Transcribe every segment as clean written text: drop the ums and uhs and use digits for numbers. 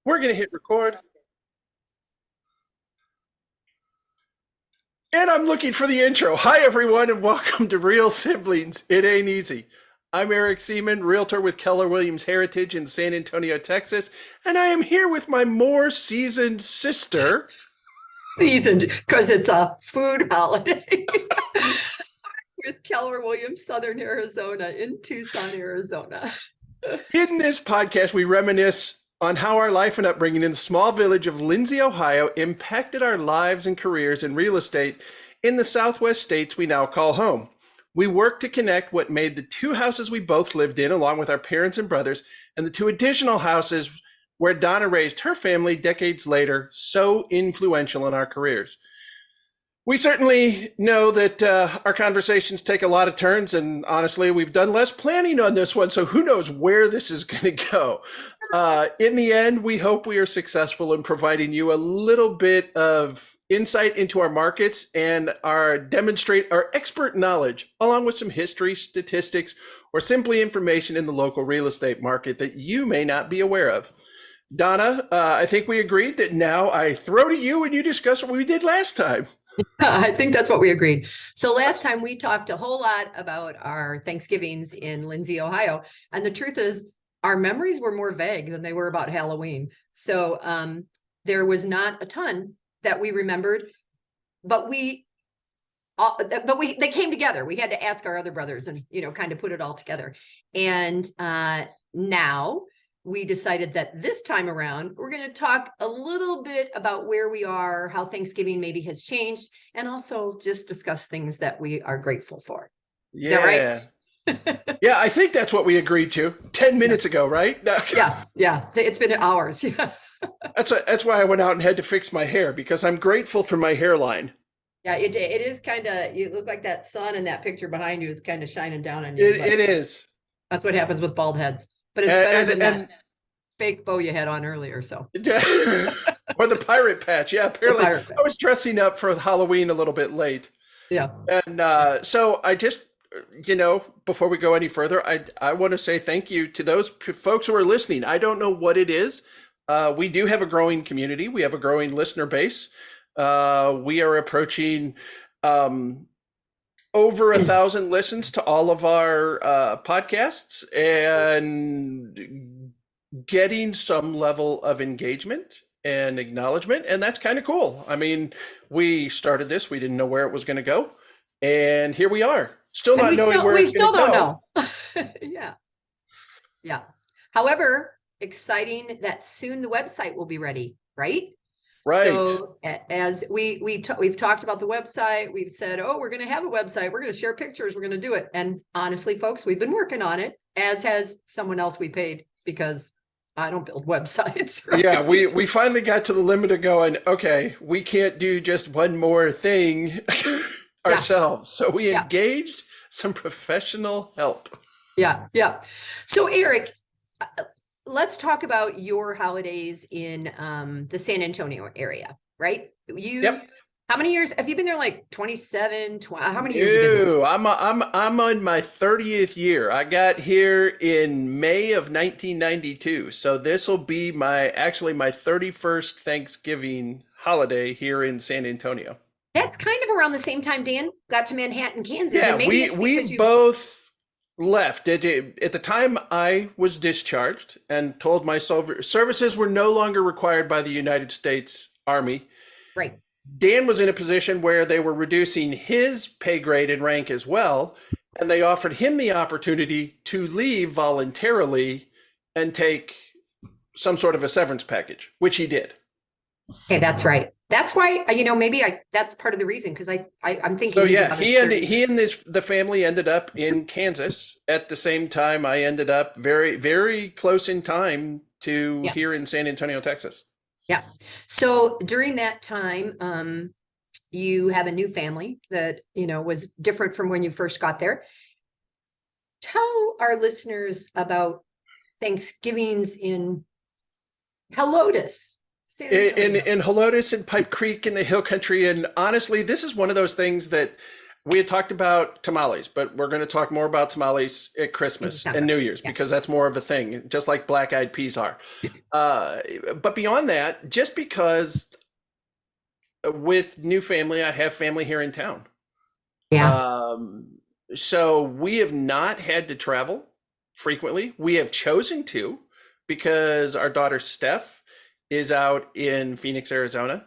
We're going to hit record. And I'm looking for the intro. Hi, everyone, and welcome to Real Siblings. It ain't easy. I'm Eric Seaman, realtor with Keller Williams Heritage in San Antonio, Texas, and I am here with my more seasoned sister. Seasoned, because it's a food holiday. With Keller Williams, Southern Arizona, in Tucson, Arizona. In this podcast, we reminisce on how our life and upbringing in the small village of Lindsay, Ohio, impacted our lives and careers in real estate in the Southwest states we now call home. We work to connect what made the two houses we both lived in, along with our parents and brothers, and the two additional houses where Donna raised her family decades later, so influential in our careers. We certainly know that our conversations take a lot of turns, and honestly, we've done less planning on this one, so who knows where this is going to go. In the end, we hope we are successful in providing you a little bit of insight into our markets and demonstrate our expert knowledge, along with some history, statistics, or simply information in the local real estate market that you may not be aware of. Donna, I think we agreed that now I throw to you and you discuss what we did last time. I think that's what we agreed. So last time we talked a whole lot about our Thanksgivings in Lindsay, Ohio. And the truth is, our memories were more vague than they were about Halloween. So there was not a ton that we remembered, but they came together. We had to ask our other brothers and, kind of put it all together. And now we decided that this time around, we're going to talk a little bit about where we are, how Thanksgiving maybe has changed, and also just discuss things that we are grateful for. Yeah. Is that right? Yeah, I think that's what we agreed to 10 minutes ago, right? Yes. Yeah. It's been hours. Yeah. That's why I went out and had to fix my hair, because I'm grateful for my hairline. Yeah, it is kind of, you look like that sun in that picture behind you is kind of shining down on you. It is. That's what happens with bald heads. But it's better than that fake bow you had on earlier. So, or the pirate patch. Yeah, apparently I was dressing up for Halloween a little bit late. Yeah. And so I just, before we go any further, I want to say thank you to those folks who are listening. I don't know what it is. We do have a growing community. We have a growing listener base. We are approaching over 1,000 listens to all of our podcasts, and getting some level of engagement and acknowledgement, and that's kind of cool. I mean, we started this, we didn't know where it was going to go, and here we are, still not knowing where it's going to go. We still don't know. Yeah. However, exciting that soon the website will be ready, right? Right. So as we've talked about the website, we've said, we're going to have a website. We're going to share pictures. We're going to do it. And honestly, folks, we've been working on it, as has someone else we paid, because I don't build websites. Right? Yeah, we finally got to the limit of going, okay, we can't do just one more thing ourselves. So we engaged some professional help. Yeah. So Eric, let's talk about your holidays in the San Antonio area, right? Yep. How many years have you been there? Like 27, 20, how many years have you been there? I'm on my 30th year. I got here in May of 1992. So this will be my 31st Thanksgiving holiday here in San Antonio. That's kind of around the same time Dan got to Manhattan, Kansas. Yeah, and maybe we both left. At the time I was discharged and told my services were no longer required by the United States Army. Right. Dan was in a position where they were reducing his pay grade and rank as well, and they offered him the opportunity to leave voluntarily and take some sort of a severance package, which he did. Okay, that's right. That's why, maybe that's part of the reason, because I'm thinking. So yeah, he and the family ended up in Kansas at the same time. I ended up very, very close in time to here in San Antonio, Texas. Yeah. So during that time, you have a new family that, was different from when you first got there. Tell our listeners about Thanksgivings in Helotes. In Helotes and Pipe Creek in the Hill Country. And honestly, this is one of those things that we had talked about tamales, but we're going to talk more about tamales at in Christmas and December. New Year's Yeah. because that's more of a thing, just like black-eyed peas are. Uh, but beyond that, just because with new family, I have family here in town. Yeah. Um, so we have not had to travel frequently. We have chosen to because our daughter Steph is out in Phoenix, Arizona,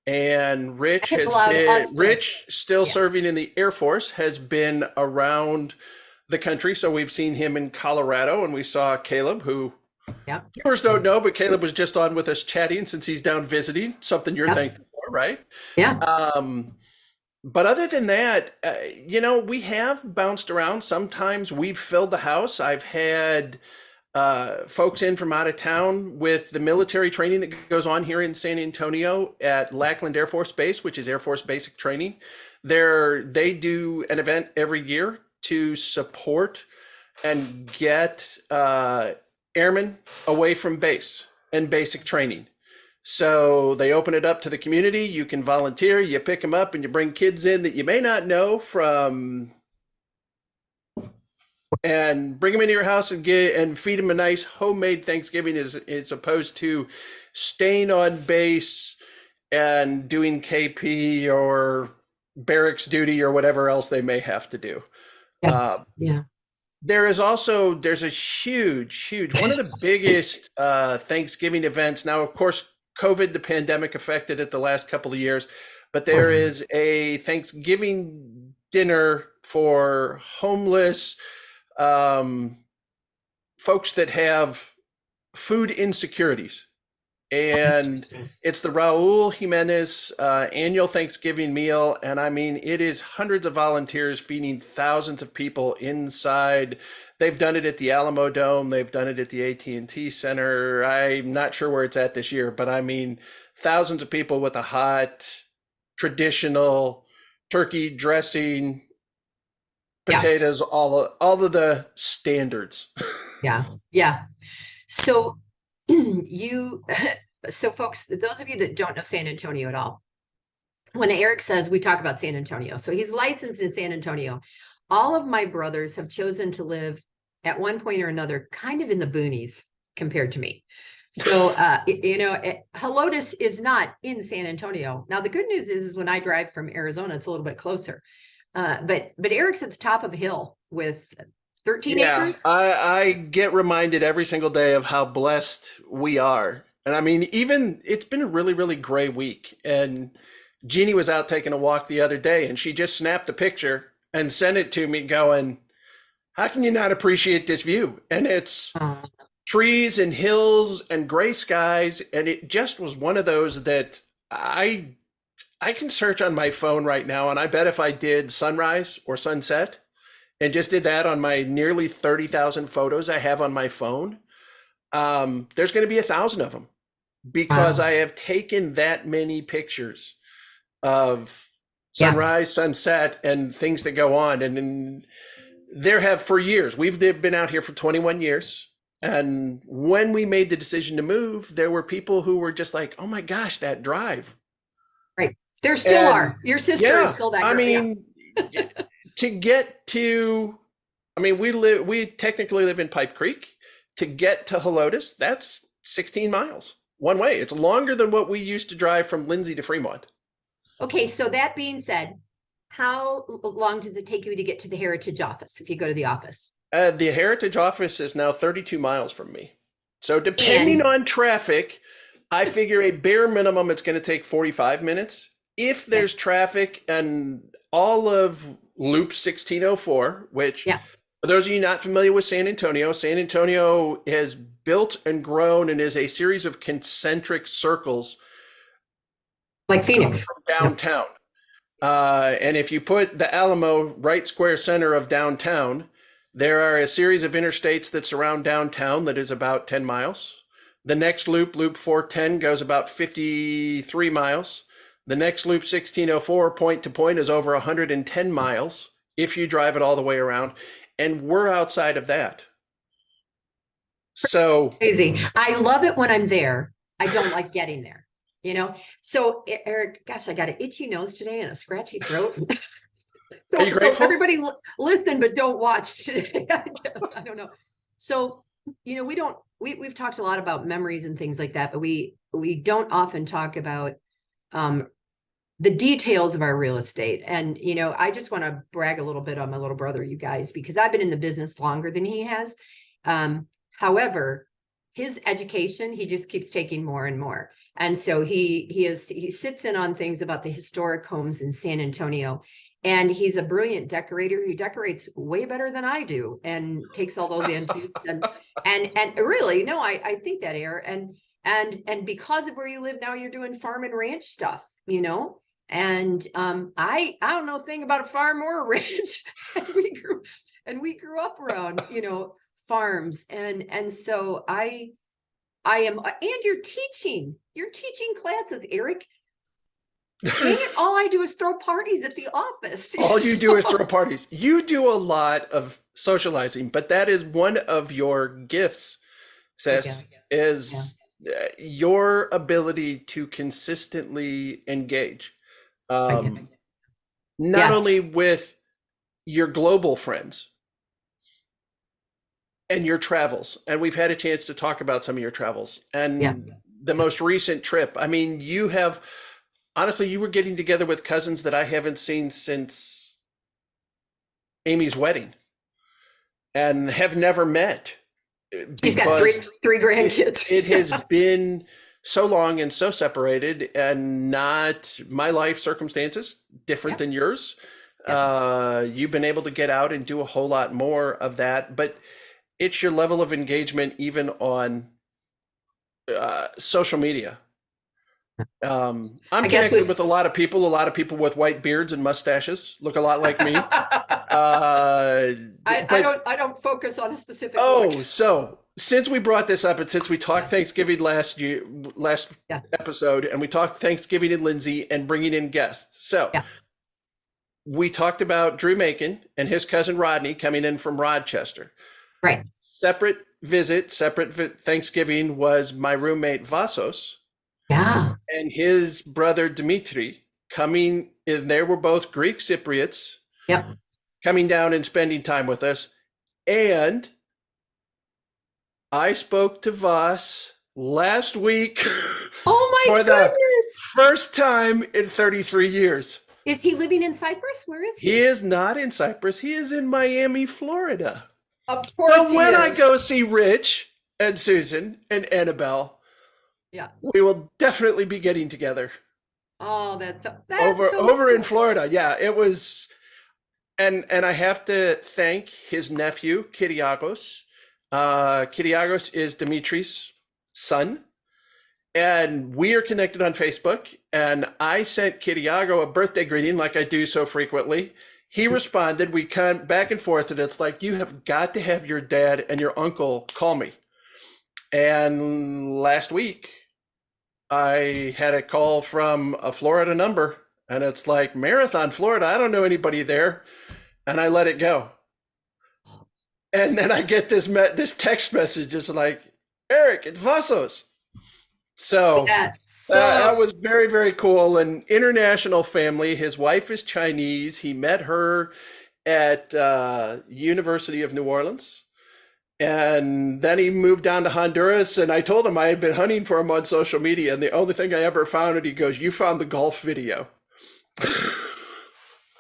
and That has allowed us to, Rich, still yeah. serving in the Air Force, has been around the country. So we've seen him in Colorado, and we saw Caleb, who Yeah. viewers don't know, but Caleb was just on with us chatting since he's down visiting, something you're Yeah. thankful for, right? Yeah. Um, but other than that, we have bounced around. Sometimes we've filled the house. I've had folks in from out of town with the military training that goes on here in San Antonio at Lackland Air Force Base, which is Air Force Basic Training. They do an event every year to support and get airmen away from base and basic training. So they open it up to the community. You can volunteer, you pick them up, and you bring kids in that you may not know from, and bring them into your house and feed them a nice homemade Thanksgiving as opposed to staying on base and doing KP or barracks duty or whatever else they may have to do. Yeah. Uh, Yeah. there's a huge, one of the biggest Thanksgiving events. Now, of course, COVID, the pandemic affected it the last couple of years, but there is a Thanksgiving dinner for homeless folks that have food insecurities. And it's the Raul Jimenez annual Thanksgiving meal. And I mean, it is hundreds of volunteers feeding thousands of people inside. They've done it at the Alamo Dome. They've done it at the AT&T Center. I'm not sure where it's at this year, but I mean, thousands of people with a hot, traditional turkey dressing, potatoes, all of the standards. Yeah. Yeah. So so folks, those of you that don't know San Antonio at all, when Eric says we talk about San Antonio, so he's licensed in San Antonio. All of my brothers have chosen to live at one point or another kind of in the boonies compared to me. So, Helotes is not in San Antonio. Now, the good news is when I drive from Arizona, it's a little bit closer. But Eric's at the top of a hill with 13 acres. I get reminded every single day of how blessed we are. And I mean, even it's been a really, really gray week. And Jeannie was out taking a walk the other day and she just snapped a picture and sent it to me going, how can you not appreciate this view? And it's trees and hills and gray skies. And it just was one of those that I can search on my phone right now. And I bet if I did sunrise or sunset, and just did that on my nearly 30,000 photos I have on my phone, there's going to be 1,000 of them because I have taken that many pictures of sunrise, sunset, and things that go on. And there have for years, we've been out here for 21 years. And when we made the decision to move, there were people who were just like, oh my gosh, that drive. Right. There still are. Your sister is still that girl. I mean, to get to, we technically live in Pipe Creek. To get to Helotes, that's 16 miles one way. It's longer than what we used to drive from Lindsay to Fremont. Okay, so that being said, how long does it take you to get to the Heritage office if you go to the office? The Heritage office is now 32 miles from me. So depending on traffic, I figure a bare minimum it's going to take 45 minutes. If there's traffic and all of Loop 1604, which for those of you not familiar with San Antonio has built and grown and is a series of concentric circles like Phoenix from downtown. And if you put the Alamo right square center of downtown, there are a series of interstates that surround downtown that is about 10 miles. The next loop, Loop 410, goes about 53 miles. The next Loop 1604 point to point is over 110 miles if you drive it all the way around. And we're outside of that. So crazy. I love it when I'm there. I don't like getting there, So Eric, gosh, I got an itchy nose today and a scratchy throat. Are you So grateful? everybody listen, but don't watch today, I guess. I don't know. So, we've talked a lot about memories and things like that, but we don't often talk about the details of our real estate. And, I just want to brag a little bit on my little brother, you guys, because I've been in the business longer than he has. However, his education, he just keeps taking more and more. And so he sits in on things about the historic homes in San Antonio. And he's a brilliant decorator. He decorates way better than I do and takes all those antiques and really, no, I think that, Air. And because of where you live now, you're doing farm and ranch stuff, And I don't know a thing about a farm or a ranch. and we grew up around, farms. And so I am, and you're teaching classes, Eric. Dang it, all I do is throw parties at the office. All you do is throw parties. You do a lot of socializing, but that is one of your gifts, Sis, is your ability to consistently engage. Not only with your global friends and your travels, and we've had a chance to talk about some of your travels and the most recent trip. I mean, honestly, you were getting together with cousins that I haven't seen since Amy's wedding and have never met. He's got three grandkids. It has been so long and so separated, and not my life circumstances different than yours. You've been able to get out and do a whole lot more of that, but it's your level of engagement even on social media. I'm connected with a lot of people with white beards and mustaches, look a lot like me. I don't focus on a specific look. So since we brought this up and since we talked Thanksgiving last episode, and we talked Thanksgiving in Lindsay and bringing in guests. So we talked about Drew Macon and his cousin Rodney coming in from Rochester. Right. Separate Thanksgiving was my roommate Vasos. Yeah. And his brother Dimitri coming in. They were both Greek Cypriots. Yep. Coming down and spending time with us. And I spoke to Vas last week. Oh my goodness. The first time in 33 years. Is he living in Cyprus? Where is he? He is not in Cyprus. He is in Miami, Florida. Of course. So when I go see Rich and Susan and Annabelle, we will definitely be getting together. Oh, that's over cool. In Florida. Yeah, it was. And I have to thank his nephew, Kyriakos. Kyriakos is Dimitri's son. And we are connected on Facebook. And I sent Kyriakos a birthday greeting like I do so frequently. He responded. We come back and forth. And it's like, you have got to have your dad and your uncle call me. And last week, I had a call from a Florida number. And it's like, Marathon, Florida. I don't know anybody there. And I let it go. And then I get this text message. It's like, Eric, it's Vasos. So that was very, very cool. An international family. His wife is Chinese. He met her at University of New Orleans. And then he moved down to Honduras. And I told him I had been hunting for him on social media. And the only thing I ever found, and he goes, you found the golf video.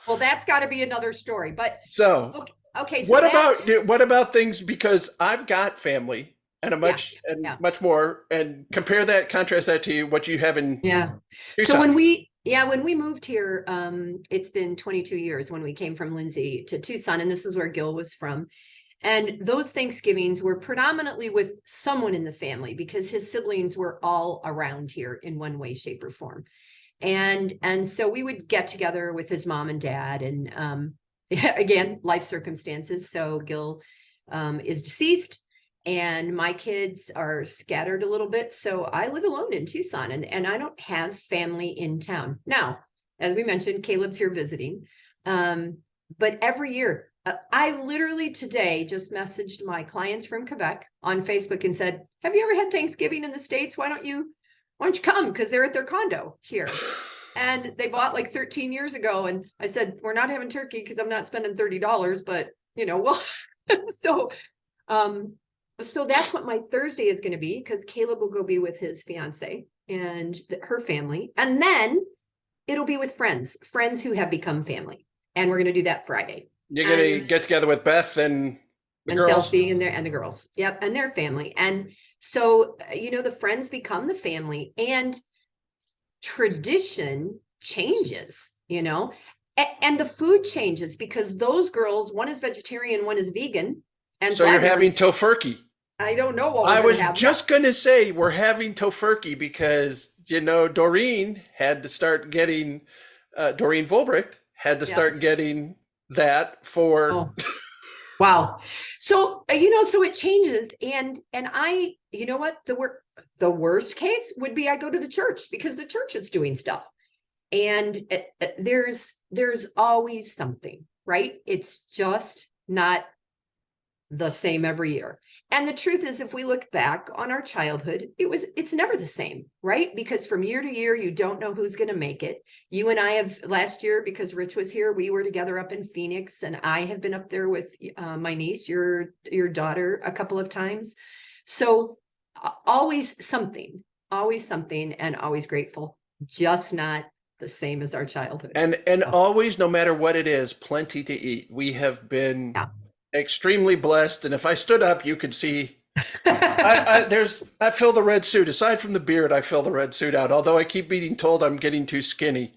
Well, that's got to be another story. But so okay. So what about things, because I've got family and much more, and contrast that to what you have in Tucson. So when we moved here, it's been 22 years when we came from Lindsay to Tucson, and this is where Gil was from. And those Thanksgivings were predominantly with someone in the family because his siblings were all around here in one way, shape, or form. And so we would get together with his mom and dad, and again, life circumstances. So Gil is deceased, and my kids are scattered a little bit. So I live alone in Tucson, and I don't have family in town. Now, as we mentioned, Caleb's here visiting. But every year, I literally today just messaged my clients from Quebec on Facebook and said, have you ever had Thanksgiving in the States? Why don't you come? Because they're at their condo here. and they bought like 13 years ago. And I said, we're not having turkey because I'm not spending $30, but well, so, so that's what my Thursday is going to be, because Caleb will go be with his fiance and her family. And then it'll be with friends who have become family. And we're going to do that Friday. You're going to get together with Beth and the girls? Chelsea and the girls. Yep. And their family. And so, the friends become the family, and tradition changes, and the food changes, because those girls, one is vegetarian, one is vegan. And so you're having tofurkey. I don't know what I was just going to say we're having tofurkey because, Doreen had to start getting, Doreen Volbricht had to start getting that for. Oh. Wow. So, so it changes. And I, what the worst case would be, I go to the church because the church is doing stuff. And there's always something, right? It's just not the same every year. And the truth is, if we look back on our childhood, it's never the same, right? Because from year to year, you don't know who's going to make it. You and I have last year, because Rich was here, we were together up in Phoenix, and I have been up there with my niece, your daughter, a couple of times. So always something, and always grateful, just not the same as our childhood. And always, no matter what it is, plenty to eat. We have been extremely blessed. And if I stood up, you could see I fill the red suit. Aside from the beard, I fill the red suit out, although I keep being told I'm getting too skinny.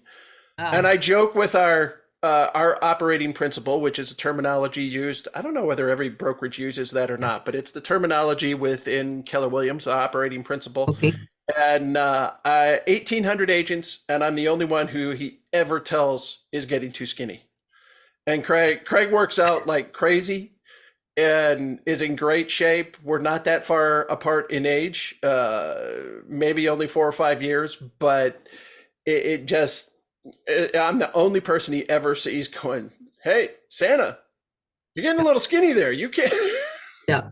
And I joke with our operating principle, which is a terminology used. I don't know whether every brokerage uses that or not, but it's the terminology within Keller Williams, operating principle. Okay. And 1,800 agents, and I'm the only one who he ever tells is getting too skinny. And Craig works out like crazy and is in great shape. We're not that far apart in age, maybe only 4 or 5 years, but I'm the only person he ever sees going, "Hey, Santa, you're getting a little skinny there. You can't." Yeah.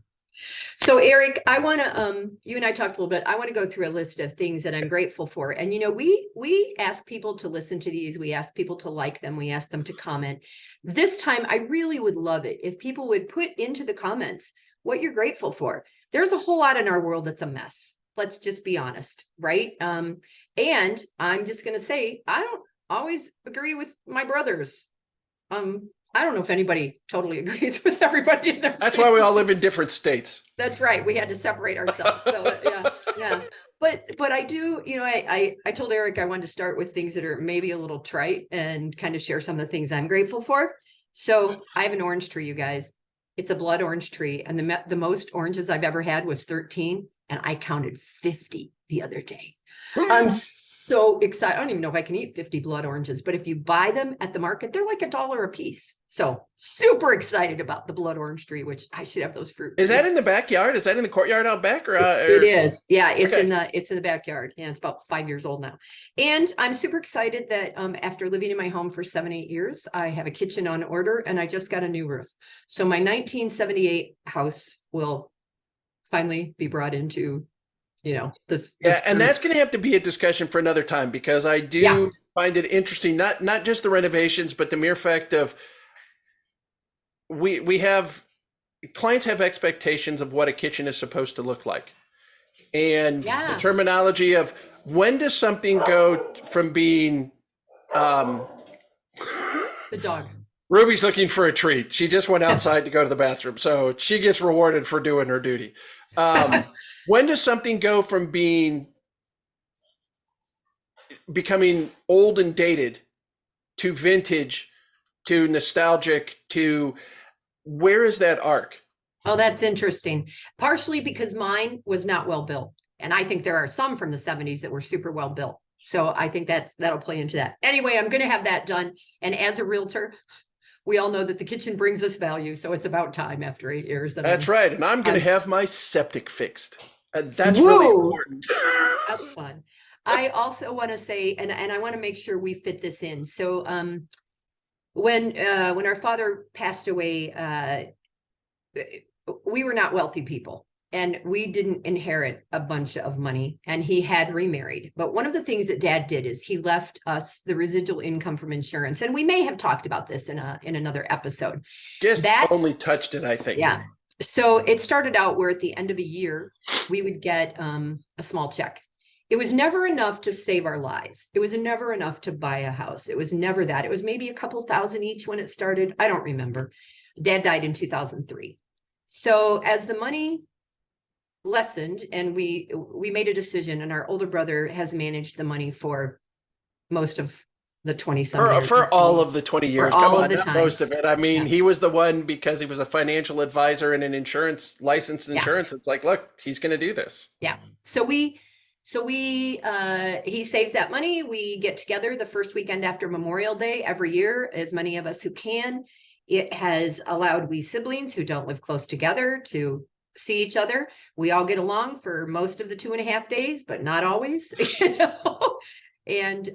So Eric, I want to, you and I talked a little bit. I want to go through a list of things that I'm grateful for. And, we ask people to listen to these. We ask people to like them. We ask them to comment. This time, I really would love it if people would put into the comments what you're grateful for. There's a whole lot in our world that's a mess. Let's just be honest, right? And I'm just going to say, I don't always agree with my brothers. I don't know if anybody totally agrees with everybody in their That's why we all live in different states. That's right. We had to separate ourselves. So yeah. But I do, I told Eric I wanted to start with things that are maybe a little trite and kind of share some of the things I'm grateful for. So I have an orange tree, you guys. It's a blood orange tree. And the most oranges I've ever had was 13. And I counted 50 the other day. I'm so excited. I don't even know if I can eat 50 blood oranges, but if you buy them at the market, they're like $1 a piece. So super excited about the blood orange tree, which I should have those fruit. Is that in the backyard? Is that in the courtyard out back? Or it is. Yeah, it's in the backyard. Yeah, it's about 5 years old now. And I'm super excited that after living in my home for 7-8 years, I have a kitchen on order, and I just got a new roof. So my 1978 house will finally be brought into this. And that's going to have to be a discussion for another time, because I do find it interesting, not just the renovations, but the mere fact of we have clients have expectations of what a kitchen is supposed to look like. And the terminology of when does something go from being the dogs. Ruby's looking for a treat. She just went outside to go to the bathroom, so she gets rewarded for doing her duty. When does something go from becoming old and dated to vintage to nostalgic to where is that arc? Oh, that's interesting. Partially because mine was not well built. And I think there are some from the 70s that were super well built. So I think that'll play into that. Anyway, I'm going to have that done. And as a realtor, we all know that the kitchen brings us value. So it's about time after 8 years. That's right. And I'm going to have my septic fixed. That's really important. That's fun. I also want to say, and I want to make sure we fit this in. So when our father passed away, we were not wealthy people. and we didn't inherit a bunch of money, and he had remarried. But one of the things that Dad did is he left us the residual income from insurance. And we may have talked about this in another episode. Just That, only touched it, I think. yeah. So it started out where at the end of a year, we would get a small check. It was never enough to save our lives. It was never enough to buy a house. It was never that. It was maybe a couple thousand each when it started. I don't remember. Dad died in 2003. So as the money lessened, and we made a decision, and our older brother has managed the money for most of the 20 some years. For all of the 20 years. For all Come of on, the not time. most of it. I mean, Yeah. he was the one because he was a financial advisor and an insurance licensed insurance. It's like, look, he's going to do this. Yeah. So he saves that money. We get together the first weekend after Memorial Day every year, as many of us who can. It has allowed we siblings who don't live close together to see each other. We all get along for most of the 2.5 days, but not always, you know. And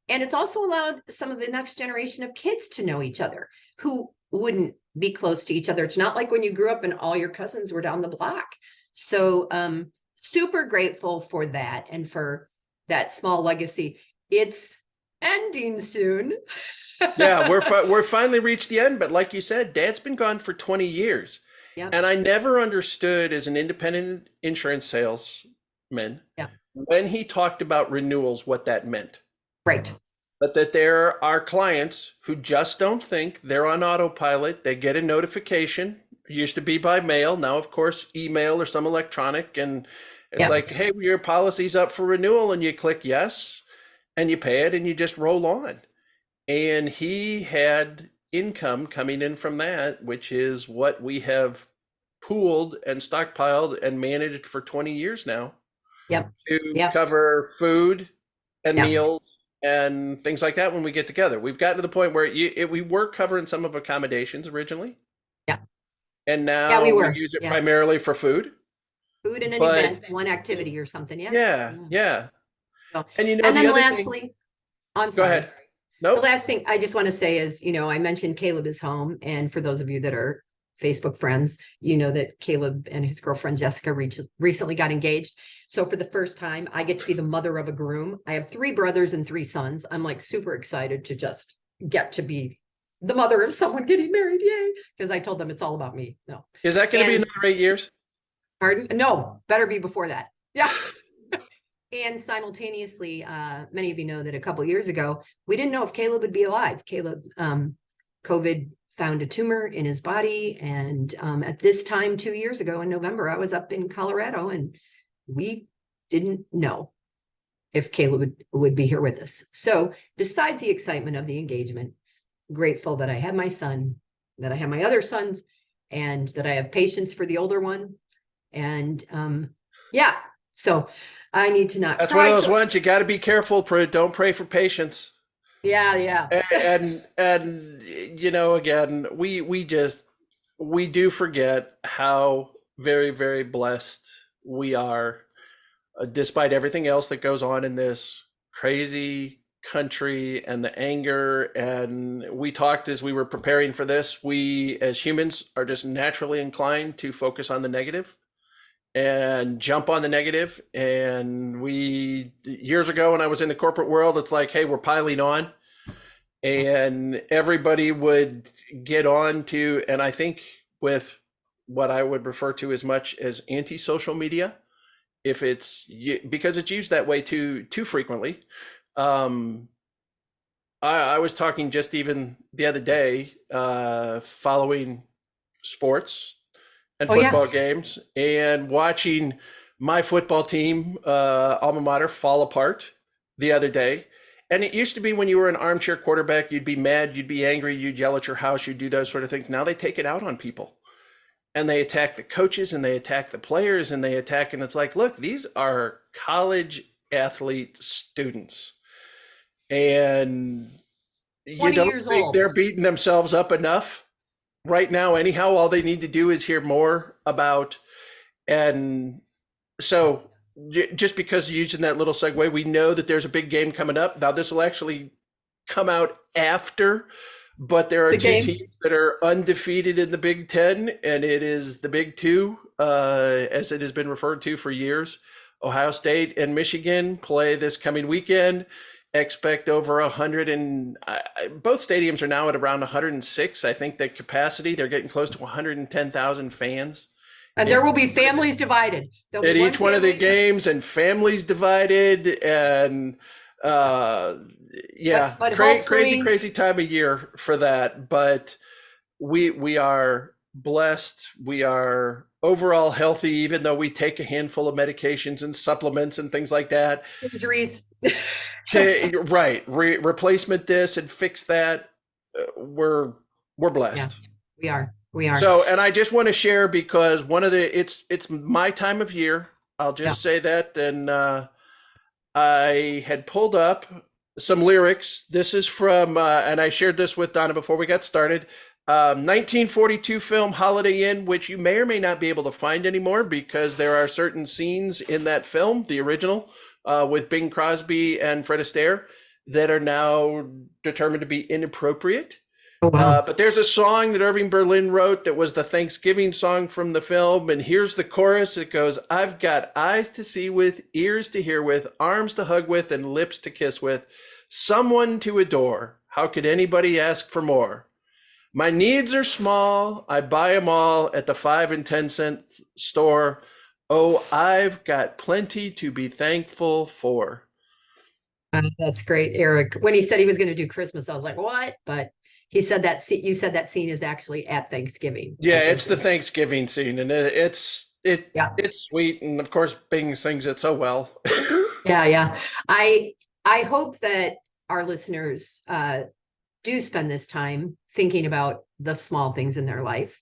it's also allowed some of the next generation of kids to know each other who wouldn't be close to each other. It's not like when you grew up and all your cousins were down the block. So super grateful for that and for that small legacy. It's ending soon. Yeah, we're finally reached the end. But like you said, Dad's been gone for 20 years. Yep. And I never understood as an independent insurance salesman when he talked about renewals, what that meant. Right. But that there are clients who just don't think, they're on autopilot. They get a notification. It used to be by mail. Now, of course, email or some electronic. And it's like, hey, your policy's up for renewal. And you click yes, and you pay it, and you just roll on. And he had income coming in from that, which is what we have pooled and stockpiled and managed for 20 years now. To cover food and meals and things like that when we get together. We've gotten to the point where we were covering some of accommodations originally. Yeah. And now we use it primarily for food. Food and an event, one activity or something. Yeah. So, and then lastly, I'm sorry. Go ahead. Nope. The last thing I just want to say is, I mentioned Caleb is home. And for those of you that are Facebook friends, you know that Caleb and his girlfriend Jessica recently got engaged. So for the first time, I get to be the mother of a groom. I have 3 brothers and 3 sons. I'm like super excited to just get to be the mother of someone getting married. Yay. Because I told them it's all about me. No. Is that going to be another 8 years? Pardon? No, better be before that. Yeah. And simultaneously, many of you know that a couple of years ago, we didn't know if Caleb would be alive. Caleb, COVID found a tumor in his body. And at this time, 2 years ago in November, I was up in Colorado, and we didn't know if Caleb would be here with us. So besides the excitement of the engagement, grateful that I have my son, that I have my other sons, and that I have patience for the older one. And so I need to not That's cry. one of those ones you got to be careful. Don't pray for patience. Yeah. And again, we do forget how very, very blessed we are, despite everything else that goes on in this crazy country and the anger. And we talked as we were preparing for this, we as humans are just naturally inclined to focus on the negative and jump on the negative. And years ago when I was in the corporate world, it's like, hey, we're piling on, and everybody would get on to, and I think with what I would refer to as much as anti-social media, because it's used that way too frequently. I was talking just even the other day, following sports and football games, and watching my football team, alma mater, fall apart the other day. And it used to be when you were an armchair quarterback, you'd be mad, you'd be angry, you'd yell at your house, you'd do those sort of things. Now they take it out on people, and they attack the coaches, and they attack the players, and and it's like, look, these are college athlete students, and you don't think they're beating themselves up enough right now anyhow. All they need to do is hear more about. And so just because using that little segue, we know that there's a big game coming up. Now this will actually come out after but there are The two games. teams that are undefeated in the Big Ten, and it is the Big Two, as it has been referred to for years. Ohio State and Michigan play this coming weekend. Expect over 100 and both stadiums are now at around 106. I think the capacity, they're getting close to 110,000 fans And there will be families divided. There'll at be one each one of the family, games, and families divided, and uh yeah, but crazy hopefully, crazy time of year for that. But we are blessed, we are overall healthy, even though we take a handful of medications and supplements and things like that. injuries. Okay, right, replacement this and fix that. We're Yeah, blessed. we are. We are. So, and I just want to share, because one of the it's my time of year. I'll Yeah. just say that. And I had pulled up some lyrics. This is from, and I shared this with Donna before we got started. 1942 film Holiday Inn, which you may or may not be able to find anymore, because there are certain scenes in that film, the original, with Bing Crosby and Fred Astaire, that are now determined to be inappropriate. Oh, wow. But there's a song that Irving Berlin wrote that was the Thanksgiving song from the film. And here's the chorus. It goes, "I've got eyes to see with, ears to hear with, arms to hug with, and lips to kiss with, someone to adore. How could anybody ask for more? My needs are small. I buy 'em all at the 5 and 10 cent store. Oh, I've got plenty to be thankful for." That's great, Eric. When he said he was going to do Christmas, I was like, what? But he said that you said that scene is actually at Thanksgiving. Yeah, it's the Thanksgiving scene, and Yeah. it's sweet, and of course Bing sings it so well. Yeah, yeah. I hope that our listeners do spend this time thinking about the small things in their life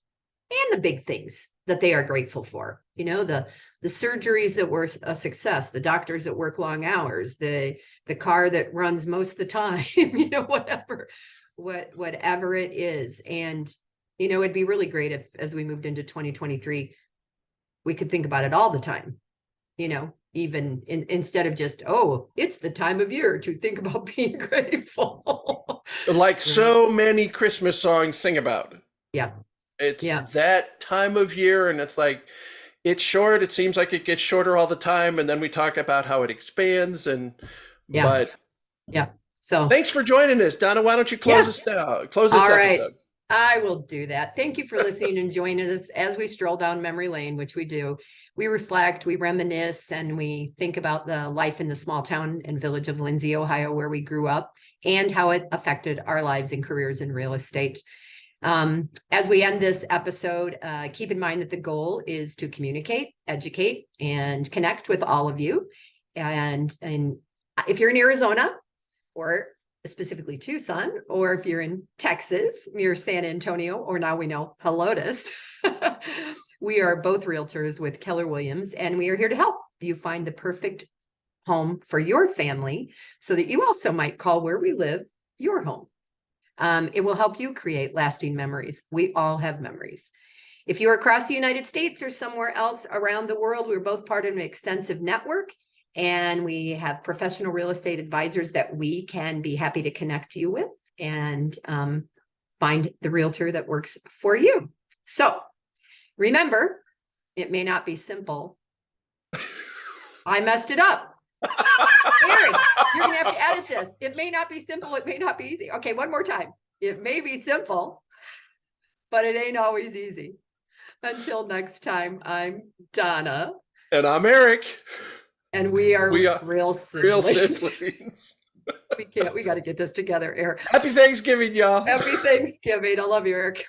and the big things that they are grateful for. You know, the surgeries that were a success, the doctors that work long hours, the car that runs most of the time, you know, whatever it is. And, you know, it'd be really great if, as we moved into 2023, we could think about it all the time, you know, even instead of just, oh, it's the time of year to think about being grateful. Like so many Christmas songs sing about. Yeah. It's Yeah. that time of year, and it's like, it's short. It seems like it gets shorter all the time, and then we talk about how it expands. And Yeah. but Yeah. So thanks for joining us, Donna. Why don't you close us down? Close this all right. episode. I will do that. Thank you for listening and joining us as we stroll down memory lane, which we do. We reflect, we reminisce, and we think about the life in the small town and village of Lindsay, Ohio, where we grew up, and how it affected our lives and careers in real estate. As we end this episode, keep in mind that the goal is to communicate, educate, and connect with all of you. And if you're in Arizona, or specifically Tucson, or if you're in Texas near San Antonio, or now we know Helotes, we are both realtors with Keller Williams, and we are here to help you find the perfect home for your family, so that you also might call where we live your home. It will help you create lasting memories. We all have memories. If you are across the United States or somewhere else around the world, we're both part of an extensive network, and we have professional real estate advisors that we can be happy to connect you with, and find the realtor that works for you. So remember, it may not be simple. I messed it up. Eric, you're going to have to edit this. It may not be simple. It may not be easy. Okay, one more time. It may be simple, but it ain't always easy. Until next time, I'm Donna. And I'm Eric. And we are real real siblings. siblings. We got to get this together, Eric. Happy Thanksgiving, y'all. Happy Thanksgiving. I love you, Eric.